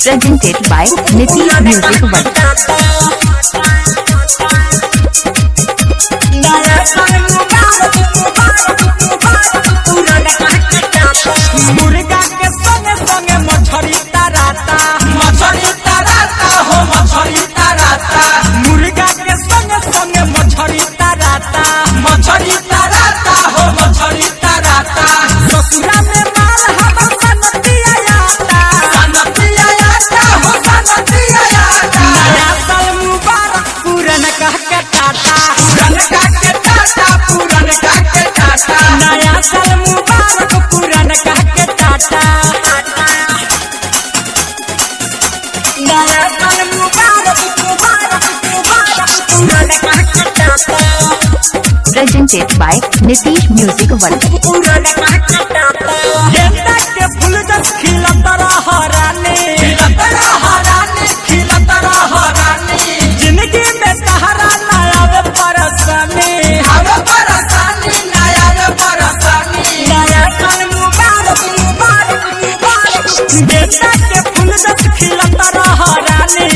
Presented by Nitish Music World. मुर्गा के संगे संगे मछली तराता, मछली तराता हो मछली तराता। मुर्गा के संगे संगे मछली तराता, मछली तराता हो मछली तराता। ससुरा में माल हमर सनतिया आता, सनतिया आता हो सनतिया आता। नया साल मुबारक पूरन कह के टाटा, पूरन कह के टाटा, पूरन कह के टाटा। नया साल मुबारक पूरन कह के टाटा। नया साल मुबारक मुबारक मुबारक पूरन कह के Tata. Presented by Nitish Music World. पूरन कह के टाटा। गेंदा के फूल जस खिलत रह रानी, खिलत रह रानी, खिलत रह रानी। जिंदगी में सहारा ना आवे परेशानी, आवे परेशानी ना आवे परेशानी। नया साल मुबारक मुबारक मुबारक। गेंदा के फूल जस खिलत रह रानी।